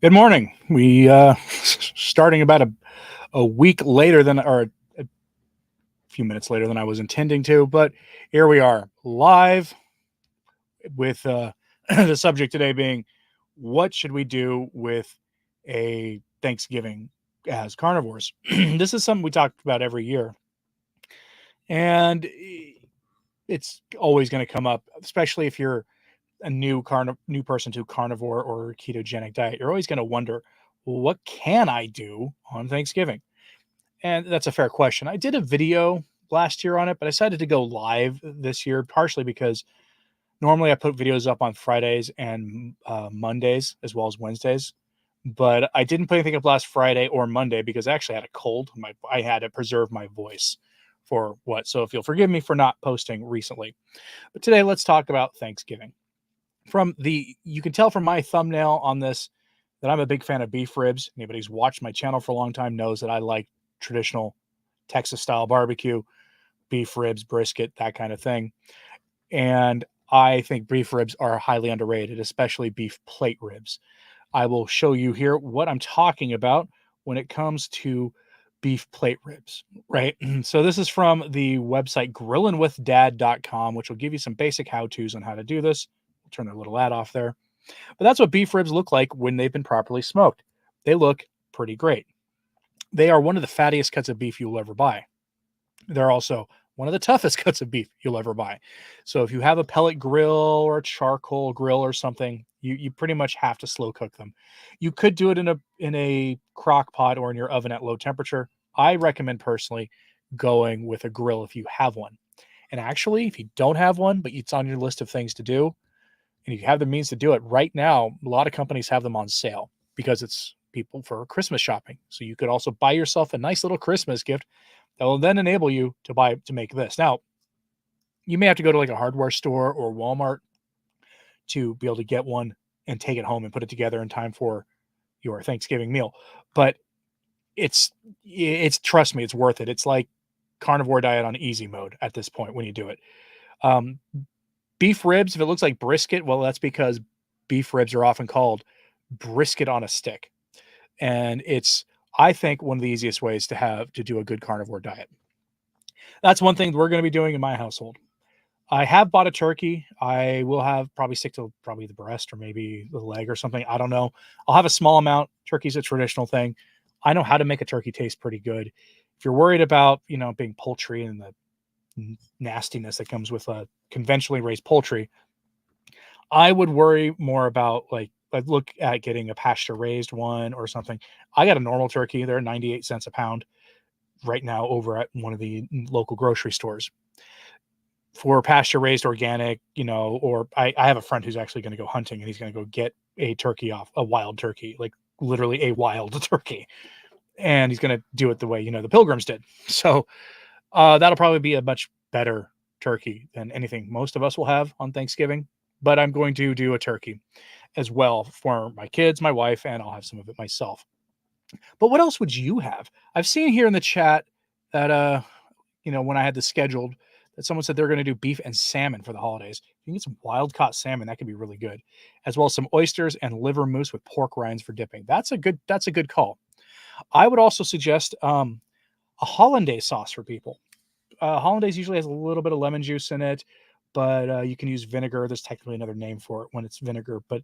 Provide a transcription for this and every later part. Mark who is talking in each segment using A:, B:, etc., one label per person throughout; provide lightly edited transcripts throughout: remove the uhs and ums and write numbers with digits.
A: Good morning. We starting about a week later than, or a few minutes later than I was intending to, but here we are live with the subject today being what should we do with a Thanksgiving as carnivores? This is something we talk about every year, and it's always going to come up, especially if you're a new person to carnivore or ketogenic diet. You're always going to wonder, well, what can I do on Thanksgiving? And that's a fair question. I did a video last year on it, but I decided to go live this year, partially because normally I put videos up on Fridays and Mondays as well as Wednesdays. But I didn't put anything up last Friday or Monday because I actually had a cold. I had to preserve my voice for what. So if you'll forgive me for not posting recently. But today, let's talk about Thanksgiving. You can tell from my thumbnail on this that I'm a big fan of beef ribs. Anybody who's watched my channel for a long time knows that I like traditional Texas style barbecue, beef ribs, brisket, that kind of thing. And I think beef ribs are highly underrated, especially beef plate ribs. I will show you here what I'm talking about when it comes to beef plate ribs, right? So this is from the website grillinwithdad.com, which will give you some basic how-tos on how to do this. We'll turn their little ad off there. But that's what beef ribs look like when they've been properly smoked. They look pretty great. They are one of the fattiest cuts of beef you'll ever buy. They're also one of the toughest cuts of beef you'll ever buy. So if you have a pellet grill or a charcoal grill or something, you pretty much have to slow cook them. You could do it in a crock pot or in your oven at low temperature. I recommend personally going with a grill if you have one. And actually, if you don't have one, but it's on your list of things to do, and you have the means to do it right now, a lot of companies have them on sale because it's people for Christmas shopping. So you could also buy yourself a nice little Christmas gift that will then enable you to make this. Now, you may have to go to like a hardware store or Walmart to be able to get one and take it home and put it together in time for your Thanksgiving meal. But it's trust me, it's worth it. It's like carnivore diet on easy mode at this point when you do it. Um, Beef ribs, if it looks like brisket, well, that's because beef ribs are often called brisket on a stick. And it's, I think, one of the easiest ways to do a good carnivore diet. That's one thing we're going to be doing in my household. I have bought a turkey. I will have probably stick to probably the breast or maybe the leg or something. I don't know. I'll have a small amount. Turkey's a traditional thing. I know how to make a turkey taste pretty good. If you're worried about, being poultry and the nastiness that comes with a conventionally raised poultry, I would worry more about I'd look at getting a pasture raised one or something. I got a normal turkey. They're 98 cents a pound right now over at one of the local grocery stores. For pasture raised organic, or I have a friend who's actually going to go hunting and he's going to go get a turkey off a wild turkey, like literally a wild turkey. And he's going to do it the way, the pilgrims did. So that'll probably be a much better turkey than anything most of us will have on Thanksgiving. But I'm going to do a turkey as well for my kids, my wife, and I'll have some of it myself. But what else would you have? I've seen here in the chat that when I had this scheduled, that someone said they're going to do beef and salmon for the holidays. If you can get some wild caught salmon, that could be really good, as well as some oysters and liver mousse with pork rinds for dipping. That's a good call. I would also suggest a hollandaise sauce for people. Hollandaise usually has a little bit of lemon juice in it, but you can use vinegar. There's technically another name for it when it's vinegar, but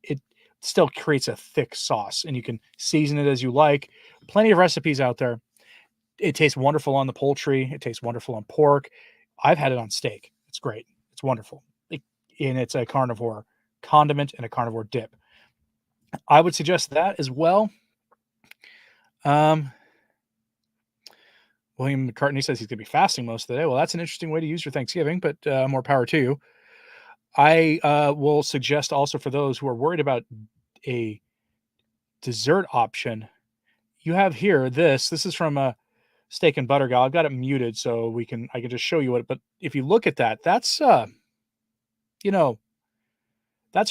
A: it still creates a thick sauce, and you can season it as you like. Plenty of recipes out there. It tastes wonderful on the poultry. It tastes wonderful on pork. I've had it on steak. It's great. It's wonderful. And it's a carnivore condiment and a carnivore dip. I would suggest that as well. William McCartney says he's going to be fasting most of the day. Well, that's an interesting way to use your Thanksgiving, but more power to you. I will suggest also for those who are worried about a dessert option, you have here this is from a steak and butter gal. I've got it muted so I can just show you what. But if you look at that, that's that's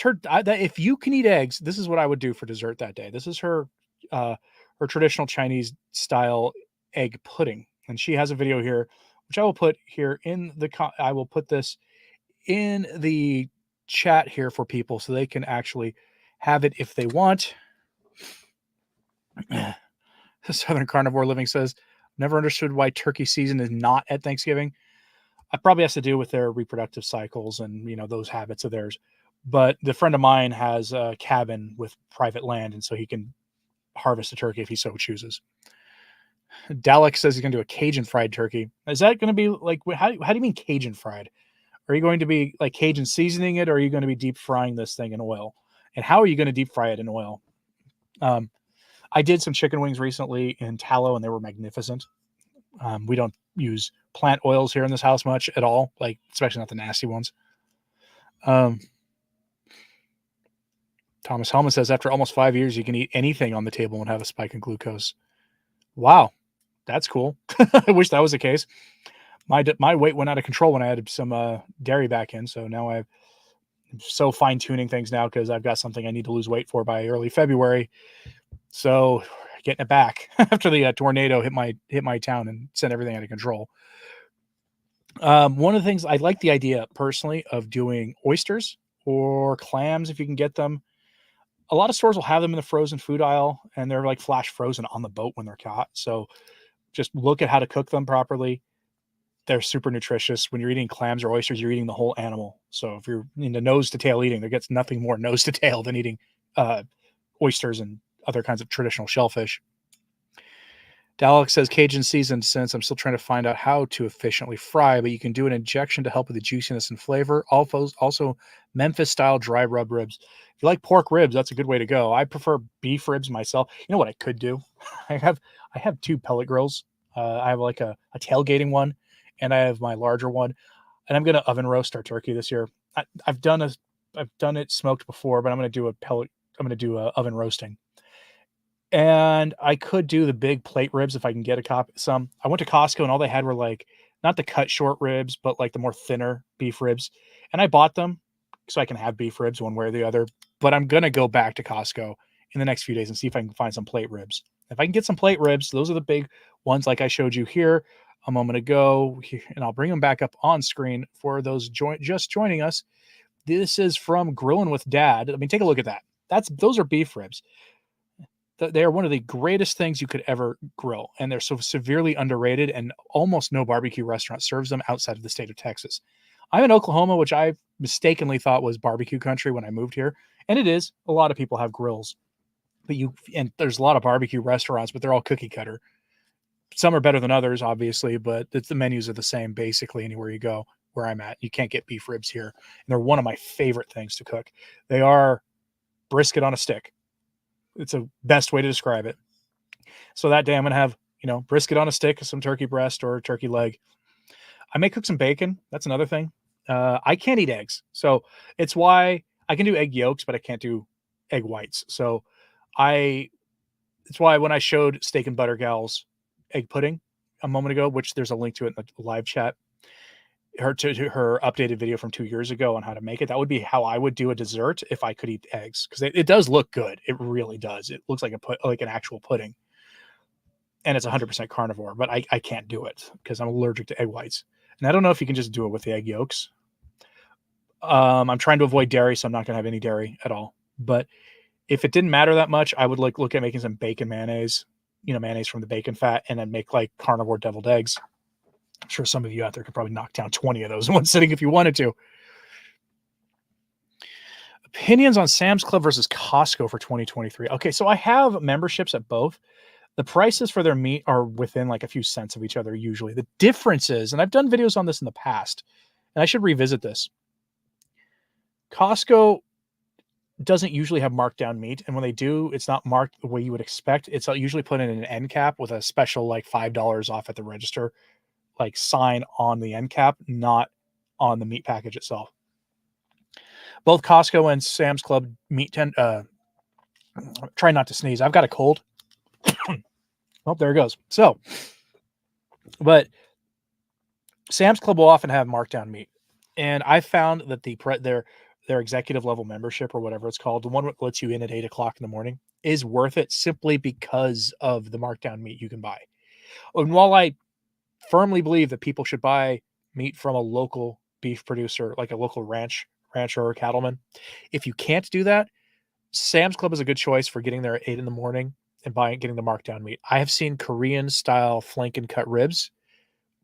A: her. If you can eat eggs, this is what I would do for dessert that day. This is her traditional Chinese style egg pudding, and she has a video here, which I will put here I will put this in the chat here for people so they can actually have it if they want. Southern Carnivore Living says, never understood why turkey season is not at Thanksgiving. It probably has to do with their reproductive cycles and, those habits of theirs. But the friend of mine has a cabin with private land, and so he can harvest a turkey if he so chooses. Dalek says he's going to do a Cajun fried turkey. Is that going to be like, how do you mean Cajun fried? Are you going to be like Cajun seasoning it, or are you going to be deep frying this thing in oil? And how are you going to deep fry it in oil? I did some chicken wings recently in tallow, and they were magnificent. We don't use plant oils here in this house much at all, like especially not the nasty ones. Thomas Hellman says after almost 5 years, you can eat anything on the table and have a spike in glucose. Wow, that's cool. I wish that was the case. My weight went out of control when I added some dairy back in, so now I'm so fine tuning things now because I've got something I need to lose weight for by early February. So getting it back after the tornado hit my town and sent everything out of control. One of the things I like the idea personally of doing oysters or clams if you can get them. A lot of stores will have them in the frozen food aisle, and they're like flash frozen on the boat when they're caught. So just look at how to cook them properly. They're super nutritious. When you're eating clams or oysters, you're eating the whole animal. So if you're into nose to tail eating, there gets nothing more nose to tail than eating oysters and other kinds of traditional shellfish. Dalek says Cajun seasoned since I'm still trying to find out how to efficiently fry, but you can do an injection to help with the juiciness and flavor. Also Memphis style dry rub ribs. If you like pork ribs, that's a good way to go. I prefer beef ribs myself. You know what I could do? I have two pellet grills. I have like a tailgating one, and I have my larger one. And I'm going to oven roast our turkey this year. I've done it smoked before, but I'm going to do a pellet. I'm going to do a oven roasting. And I could do the big plate ribs if I can get some. I went to Costco and all they had were like not the cut short ribs, but like the more thinner beef ribs. And I bought them so I can have beef ribs one way or the other. But I'm gonna go back to Costco in the next few days and see if I can find some plate ribs. If I can get some plate ribs, those are the big ones like I showed you here a moment ago, and I'll bring them back up on screen for those just joining us. This is from Grillin' with Dad. I mean, take a look at that. Those are beef ribs. They are one of the greatest things you could ever grill, and they're so severely underrated, and almost no barbecue restaurant serves them outside of the state of Texas. I'm in Oklahoma, which I mistakenly thought was barbecue country when I moved here, and it is. A lot of people have grills, and there's a lot of barbecue restaurants, but they're all cookie cutter. Some are better than others, obviously, but the menus are the same basically anywhere you go. Where I'm at, you can't get beef ribs here, and they're one of my favorite things to cook. They are brisket on a stick. It's a best way to describe it. So that day I'm going to have, brisket on a stick, some turkey breast or turkey leg. I may cook some bacon. That's another thing. I can't eat eggs. So it's why I can do egg yolks, but I can't do egg whites. So it's why when I showed Steak and Butter Gal's egg pudding a moment ago, which there's a link to it in the live chat, her updated video from 2 years ago on how to make it. That would be how I would do a dessert if I could eat eggs, because it does look good. It really does. It looks like an actual pudding, and it's 100% carnivore. But I can't do it because I'm allergic to egg whites, and I don't know if you can just do it with the egg yolks. I'm trying to avoid dairy, so I'm not going to have any dairy at all. But if it didn't matter that much, I would look at making some bacon mayonnaise, mayonnaise from the bacon fat, and then make like carnivore deviled eggs. I'm sure some of you out there could probably knock down 20 of those in one sitting if you wanted to. Opinions on Sam's Club versus Costco for 2023. Okay, so I have memberships at both. The prices for their meat are within like a few cents of each other usually. The difference is, and I've done videos on this in the past, and I should revisit this. Costco doesn't usually have marked down meat, and when they do, it's not marked the way you would expect. It's usually put in an end cap with a special like $5 off at the register like sign on the end cap, not on the meat package itself. Both Costco and Sam's Club meat try not to sneeze. I've got a cold. Oh, there it goes. So, but Sam's Club will often have markdown meat, and I found that their executive level membership or whatever it's called, the one that lets you in at 8:00 in the morning, is worth it simply because of the markdown meat you can buy. And while I firmly believe that people should buy meat from a local beef producer, like a local rancher or cattleman, if you can't do that, Sam's Club is a good choice for getting there at 8 in the morning and getting the markdown meat. I have seen Korean style flank and cut ribs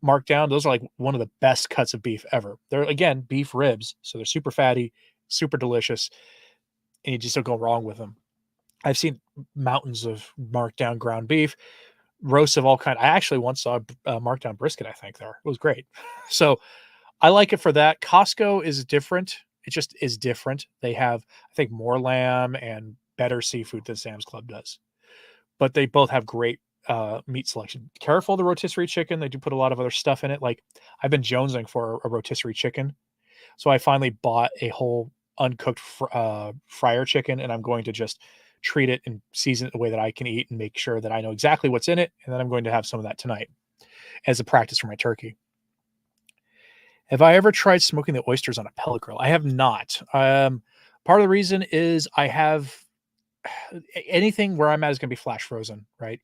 A: marked down. Those are like one of the best cuts of beef ever. They're, again, beef ribs, so they're super fatty, super delicious, and you just don't go wrong with them. I've seen mountains of marked down ground beef, roasts of all kind. I actually once saw a marked down brisket, I think there. It was great. So I like it for that. Costco is different. It just is different. They have, I think, more lamb and better seafood than Sam's Club does. But they both have great meat selection. Careful the rotisserie chicken. They do put a lot of other stuff in it. Like I've been jonesing for a rotisserie chicken. So I finally bought a whole uncooked fryer chicken, and I'm going to just treat it and season it the way that I can eat and make sure that I know exactly what's in it. And then I'm going to have some of that tonight as a practice for my turkey. Have I ever tried smoking the oysters on a pellet grill? I have not. Part of the reason is I have anything where I'm at is going to be flash frozen, right?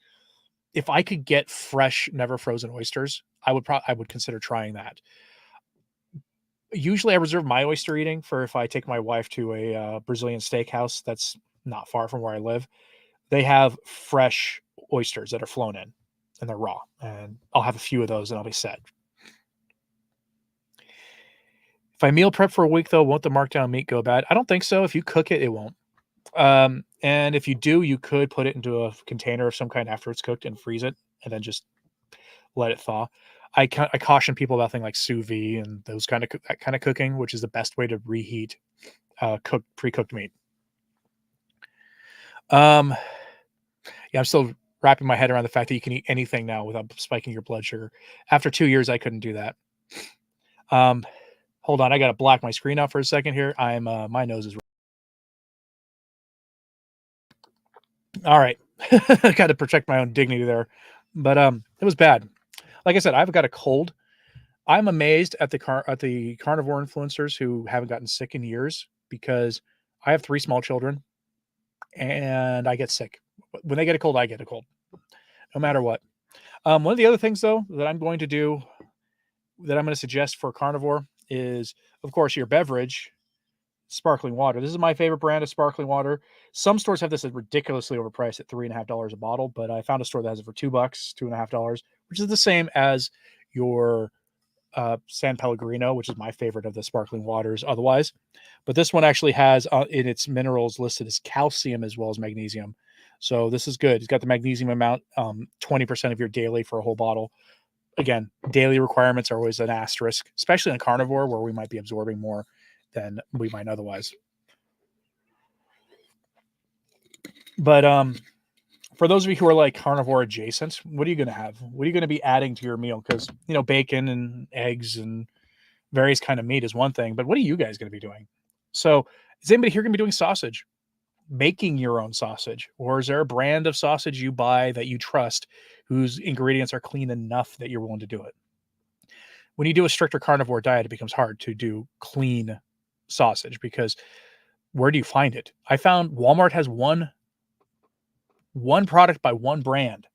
A: If I could get fresh, never frozen oysters, I would consider trying that. Usually, I reserve my oyster eating for if I take my wife to a Brazilian steakhouse that's not far from where I live. They have fresh oysters that are flown in, and they're raw, and I'll have a few of those, and I'll be set. If I meal prep for a week, though, won't the markdown meat go bad? I don't think so. If you cook it, it won't. And if you do, you could put it into a container of some kind after it's cooked and freeze it, and then just let it thaw. I caution people about things like sous vide and those that kind of cooking, which is the best way to reheat pre-cooked meat. Yeah, I'm still wrapping my head around the fact that you can eat anything now without spiking your blood sugar. After 2 years, I couldn't do that. Hold on, I got to black my screen out for a second here. My nose is all right. I got to protect my own dignity there, but it was bad. Like I said, I've got a cold. I'm amazed at the carnivore influencers who haven't gotten sick in years, because I have 3 small children and I get sick. When they get a cold, I get a cold, no matter what. One of the other things, though, that I'm going to suggest for carnivore is, of course, your beverage, sparkling water. This is my favorite brand of sparkling water. Some stores have this at ridiculously overpriced at $3.50 a bottle, but I found a store that has it for $2, $2.50, which is the same as your San Pellegrino, which is my favorite of the sparkling waters otherwise. But this one actually has in its minerals listed as calcium as well as magnesium. So this is good. It's got the magnesium amount, 20% of your daily for a whole bottle. Again, daily requirements are always an asterisk, especially in carnivore where we might be absorbing more than we might otherwise. But for those of you who are like carnivore adjacent, what are you going to have? What are you going to be adding to your meal? Because, bacon and eggs and various kind of meat is one thing, but what are you guys going to be doing? So is anybody here going to be doing sausage? Making your own sausage? Or is there a brand of sausage you buy that you trust whose ingredients are clean enough that you're willing to do it? When you do a stricter carnivore diet, it becomes hard to do clean sausage, because where do you find it? I found Walmart has one product by one brand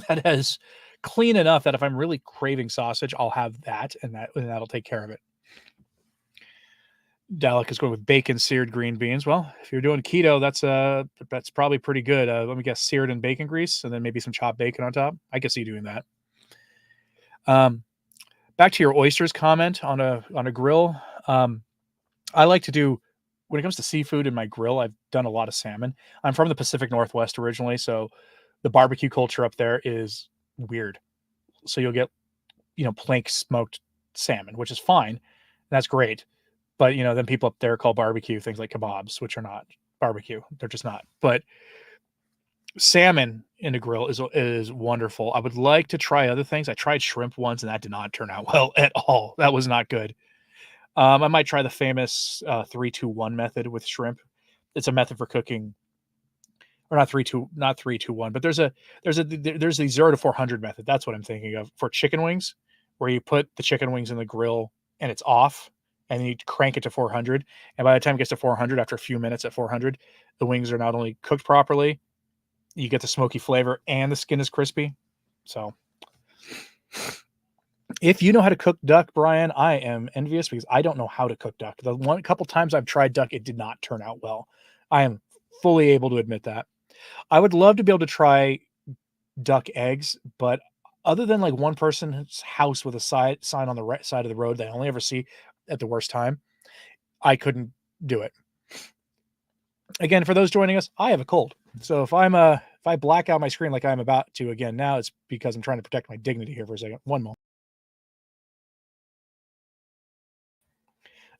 A: that is clean enough that if I'm really craving sausage, I'll have that, and that'll take care of it. Dalek is going with bacon, seared green beans. Well, if you're doing keto, that's probably pretty good. Let me guess, seared in bacon grease, and then maybe some chopped bacon on top. I can see doing that. Back to your oysters comment on a grill. I like to do, when it comes to seafood in my grill, I've done a lot of salmon. I'm from the Pacific Northwest originally, so the barbecue culture up there is weird. So you'll get, plank smoked salmon, which is fine. That's great. But, then people up there call barbecue things like kebabs, which are not barbecue. They're just not. But salmon in a grill is wonderful. I would like to try other things. I tried shrimp once, and that did not turn out well at all. That was not good. I might try the famous 3-2-1 method with shrimp. It's a method for cooking, or not 3-2-1, but there's the 0 to 400 method. That's what I'm thinking of for chicken wings, where you put the chicken wings in the grill and it's off, and then you crank it to 400. And by the time it gets to 400, after a few minutes at 400, the wings are not only cooked properly, you get the smoky flavor, and the skin is crispy. So if you know how to cook duck, Brian, I am envious, because I don't know how to cook duck. The couple times I've tried duck, it did not turn out well. I am fully able to admit that. I would love to be able to try duck eggs, but other than like one person's house with a sign on the right side of the road that I only ever see at the worst time, I couldn't do it. Again, for those joining us, I have a cold. So if I black out my screen like I'm about to again now, it's because I'm trying to protect my dignity here for a second. One moment.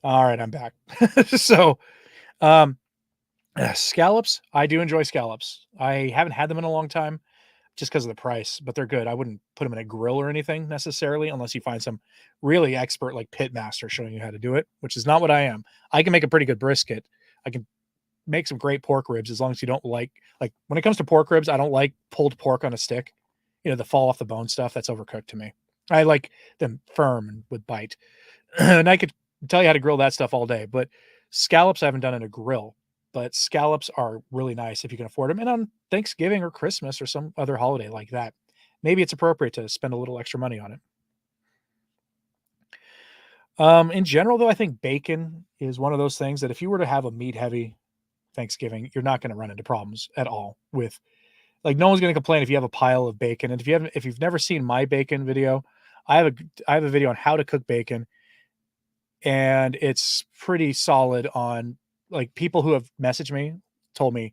A: All right, I'm back. So, um, scallops, I do enjoy scallops. I haven't had them in a long time just because of the price, but they're good. I wouldn't put them in a grill or anything necessarily unless you find some really expert like pit master showing you how to do it, which is not what I am. I can make a pretty good brisket. I can make some great pork ribs as long as you don't like when it comes to pork ribs, I don't like pulled pork on a stick. You know, the fall off the bone stuff, that's overcooked to me. I like them firm and with bite. And I could tell you how to grill that stuff all day, but scallops I haven't done in a grill. But scallops are really nice if you can afford them. And on Thanksgiving or Christmas or some other holiday like that, maybe it's appropriate to spend a little extra money on it. In general, though, I think bacon is one of those things that if you were to have a meat heavy Thanksgiving, you're not going to run into problems at all with like no one's going to complain if you have a pile of bacon. And if you've never seen my bacon video, I have a video on how to cook bacon, and it's pretty solid on like people who have messaged me told me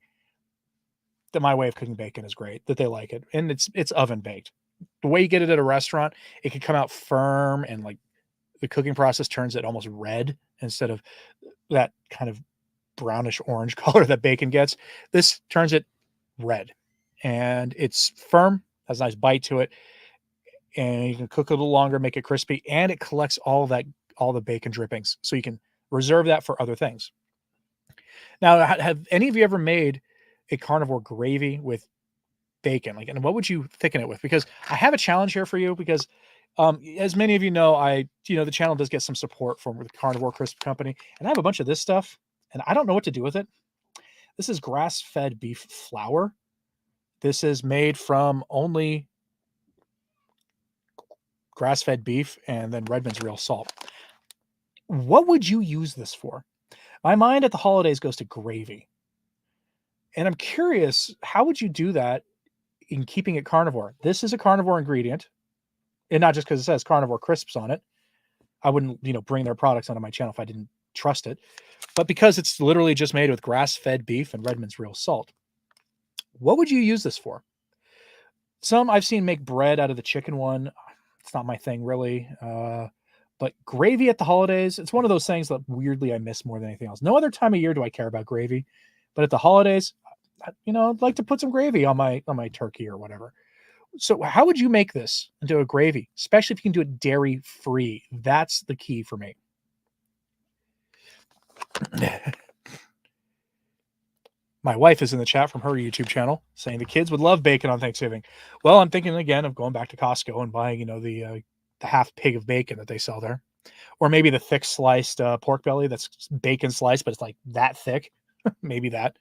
A: that my way of cooking bacon is great, that they like it. And it's oven baked. The way you get it at a restaurant, it can come out firm and like the cooking process turns it almost red instead of that kind of brownish orange color that bacon gets. This turns it red and it's firm, has a nice bite to it, and you can cook it a little longer, make it crispy, and it collects all the bacon drippings. So you can reserve that for other things. Now, have any of you ever made a carnivore gravy with bacon? Like, and what would you thicken it with? Because I have a challenge here for you because as many of you know, the channel does get some support from the Carnivore Crisp Company, and I have a bunch of this stuff, and I don't know what to do with it. This is grass-fed beef flour. This is made from only grass-fed beef and then Redmond's real salt. What would you use this for? My mind at the holidays goes to gravy. And I'm curious, how would you do that in keeping it carnivore? This is a carnivore ingredient, and not just because it says carnivore crisps on it. I wouldn't, bring their products onto my channel if I didn't trust it. But because it's literally just made with grass-fed beef and Redmond's real salt. What would you use this for? Some I've seen make bread out of the chicken one. It's not my thing really. But gravy at the holidays, it's one of those things that weirdly I miss more than anything else. No other time of year do I care about gravy, but at the holidays, I'd like to put some gravy on my turkey or whatever. So how would you make this into a gravy, especially if you can do it dairy free? That's the key for me. My wife is in the chat from her YouTube channel saying the kids would love bacon on Thanksgiving. Well, I'm thinking again of going back to Costco and buying, the half pig of bacon that they sell there, or maybe the thick sliced pork belly that's bacon sliced, but it's like that thick. Maybe that.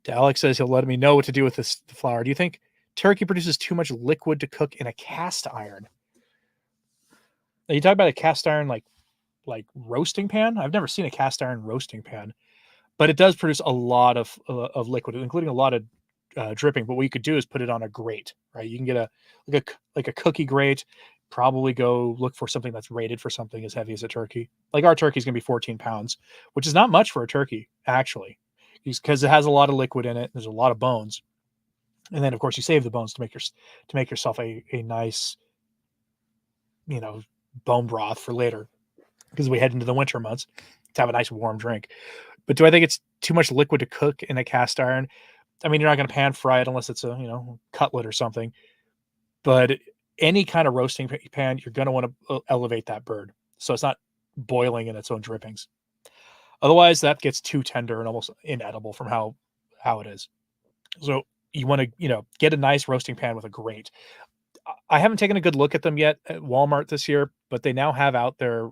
A: Alex says he'll let me know what to do with the flour. Do you think turkey produces too much liquid to cook in a cast iron? Are you talking about a cast iron like roasting pan? I've never seen a cast iron roasting pan, but it does produce a lot of liquid, including a lot of dripping. But what you could do is put it on a grate, right? You can get a cookie grate. Probably go look for something that's rated for something as heavy as a turkey. Like our turkey is going to be 14 pounds, which is not much for a turkey actually, because it has a lot of liquid in it. There's a lot of bones, and then of course you save the bones to make yourself a nice, bone broth for later, because we head into the winter months to have a nice warm drink. But do I think it's too much liquid to cook in a cast iron? I mean, you're not going to pan fry it unless it's a cutlet or something. But any kind of roasting pan, you're going to want to elevate that bird so it's not boiling in its own drippings. Otherwise, that gets too tender and almost inedible from how it is. So you want to get a nice roasting pan with a grate. I haven't taken a good look at them yet at Walmart this year, but they now have out their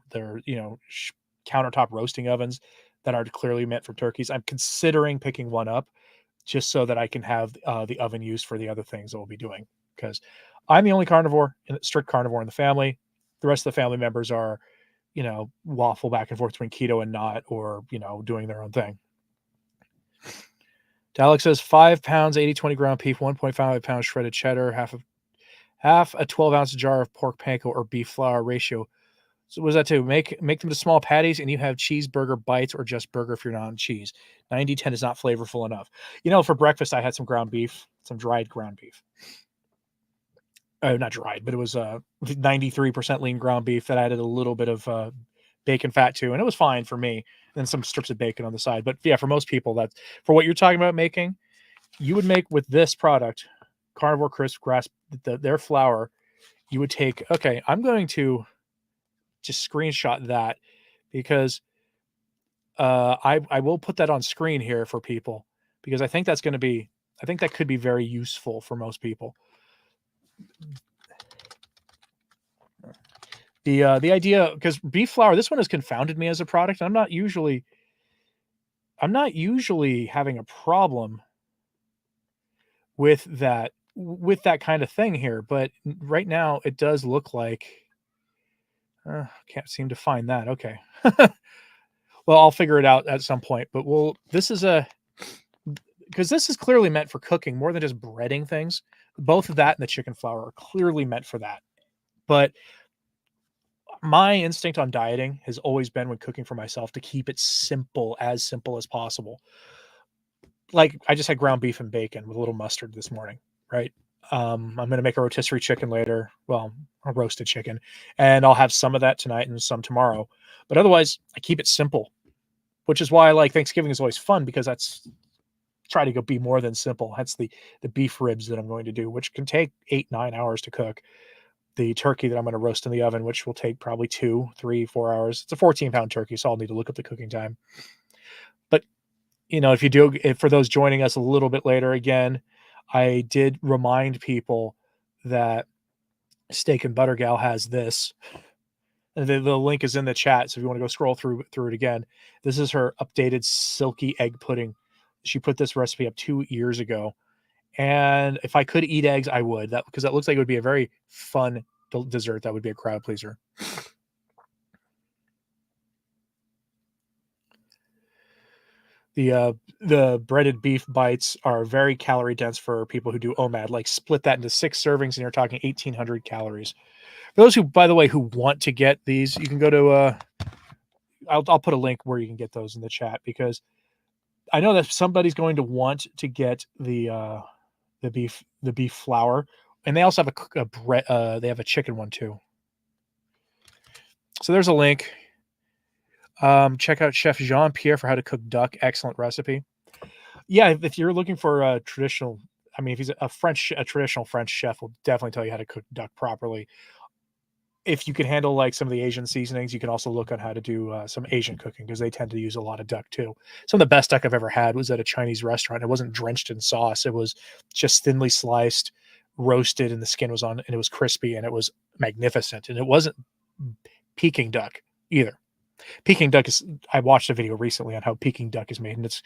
A: countertop roasting ovens that are clearly meant for turkeys. I'm considering picking one up just so that I can have the oven used for the other things that we'll be doing, because I'm the only strict carnivore in the family. The rest of the family members are, waffle back and forth between keto and not, or, doing their own thing. Dalek says 5 pounds, 80-20 ground beef, 1.5 pounds shredded cheddar, half a 12-ounce jar of pork panko or beef flour ratio. So what does that do? Make them to small patties, and you have cheeseburger bites or just burger if you're not on cheese. 90-10 is not flavorful enough. For breakfast, I had some ground beef, some dried ground beef. Not dried, but it was 93% lean ground beef that added a little bit of bacon fat to, and it was fine for me. And then some strips of bacon on the side. But yeah, for most people, that's for what you're talking about making. You would make with this product, Carnivore Crisp Grass, their flour. You would take. Okay, I'm going to just screenshot that because I will put that on screen here for people because I think that could be very useful for most people. The idea, because beef flour, this one has confounded me as a product. I'm not usually having a problem with that kind of thing here, but right now it does look like can't seem to find that. Okay. Well, I'll figure it out at some point, but this is clearly meant for cooking more than just breading things. Both of that and the chicken flour are clearly meant for that. But my instinct on dieting has always been when cooking for myself to keep it simple as possible. Like I just had ground beef and bacon with a little mustard this morning, right? I'm going to make a rotisserie chicken later. Well, a roasted chicken, and I'll have some of that tonight and some tomorrow. But otherwise, I keep it simple, which is why I like Thanksgiving is always fun because that's try to go be more than simple. That's the beef ribs that I'm going to do, which can take 8-9 hours to cook. The turkey that I'm going to roast in the oven, which will take probably 2, 3, 4 hours. It's a 14-pound turkey, so I'll need to look up the cooking time. But, for those joining us a little bit later, again, I did remind people that Steak and Butter Gal has this. The link is in the chat, so if you want to go scroll through it again, this is her updated silky egg pudding. She put this recipe up 2 years ago. And if I could eat eggs, I would. Because that looks like it would be a very fun dessert. That would be a crowd pleaser. The breaded beef bites are very calorie dense for people who do OMAD. Like split that into 6 servings, and you're talking 1,800 calories. For those who, by the way, who want to get these, you can go to. I'll put a link where you can get those in the chat because I know that somebody's going to want to get the beef flour, and they also have a bread. They have a chicken one too. So there's a link. Check out Chef Jean-Pierre for how to cook duck. Excellent recipe. Yeah, if you're looking for a traditional, if he's a traditional French chef, will definitely tell you how to cook duck properly. If you can handle like some of the Asian seasonings, you can also look on how to do some Asian cooking because they tend to use a lot of duck too. Some of the best duck I've ever had was at a Chinese restaurant. It wasn't drenched in sauce. It was just thinly sliced, roasted, and the skin was on, and it was crispy, and it was magnificent. And it wasn't Peking duck either. Peking duck I watched a video recently on how Peking duck is made, and it's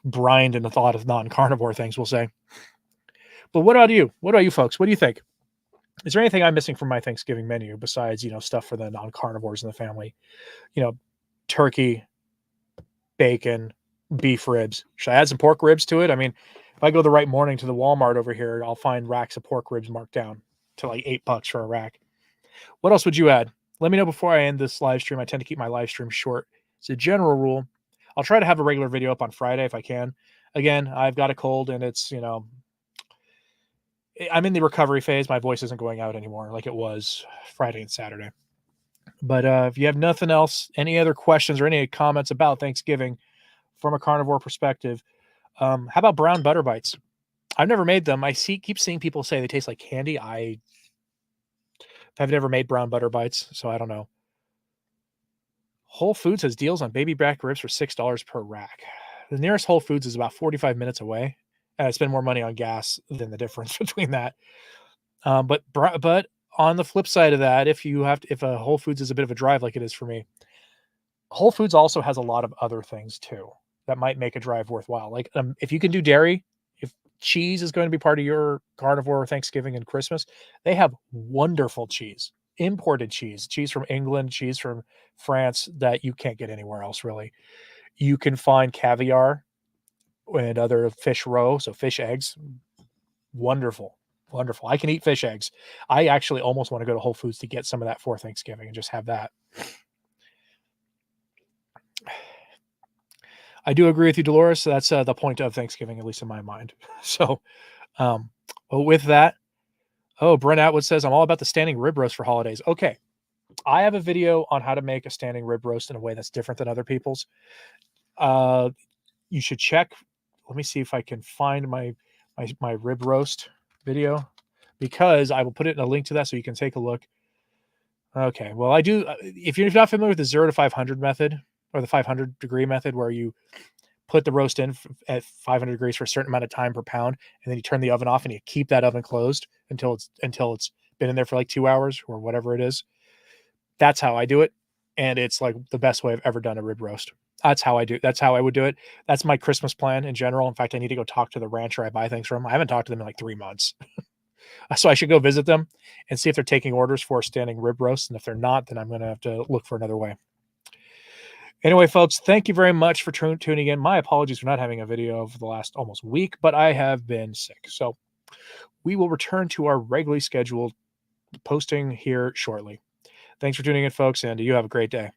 A: brined in the thought of non-carnivore things, we'll say. But what about you? What about you folks? What do you think? Is there anything I'm missing from my Thanksgiving menu besides, stuff for the non-carnivores in the family? Turkey, bacon, beef ribs. Should I add some pork ribs to it? If I go the right morning to the Walmart over here, I'll find racks of pork ribs marked down to like $8 for a rack. What else would you add? Let me know before I end this live stream. I tend to keep my live stream short. It's a general rule. I'll try to have a regular video up on Friday if I can. Again, I've got a cold and it's, I'm in the recovery phase. My voice isn't going out anymore like it was Friday and Saturday. But if you have nothing else, any other questions or any comments about Thanksgiving from a carnivore perspective, how about brown butter bites? I've never made them. I keep seeing people say they taste like candy. I've never made brown butter bites, so I don't know. Whole Foods has deals on baby back ribs for $6 per rack. The nearest Whole Foods is about 45 minutes away. I spend more money on gas than the difference between that. But on the flip side of that, if a Whole Foods is a bit of a drive like it is for me, Whole Foods also has a lot of other things too that might make a drive worthwhile. Like if you can do dairy, if cheese is going to be part of your carnivore Thanksgiving and Christmas, they have wonderful cheese, imported cheese from England, cheese from France that you can't get anywhere else really. You can find caviar and other fish roe, so fish eggs. Wonderful. Wonderful. I can eat fish eggs. I actually almost want to go to Whole Foods to get some of that for Thanksgiving and just have that. I do agree with you, Dolores. That's the point of Thanksgiving, at least in my mind. So, well, with that, Brent Atwood says, I'm all about the standing rib roast for holidays. Okay. I have a video on how to make a standing rib roast in a way that's different than other people's. You should check. Let me see if I can find my rib roast video, because I will put it in a link to that so you can take a look. Okay. Well, I do. If you're not familiar with the 0 to 500 method, or the 500 degree method, where you put the roast in at 500 degrees for a certain amount of time per pound, and then you turn the oven off and you keep that oven closed until it's been in there for like 2 hours or whatever it is. That's how I do it. And it's like the best way I've ever done a rib roast. That's how I do. That's how I would do it. That's my Christmas plan in general. In fact, I need to go talk to the rancher I buy things from. I haven't talked to them in like 3 months. So I should go visit them and see if they're taking orders for standing rib roast. And if they're not, then I'm going to have to look for another way. Anyway, folks, thank you very much for tuning in. My apologies for not having a video over the last almost week, but I have been sick. So we will return to our regularly scheduled posting here shortly. Thanks for tuning in, folks, and you have a great day.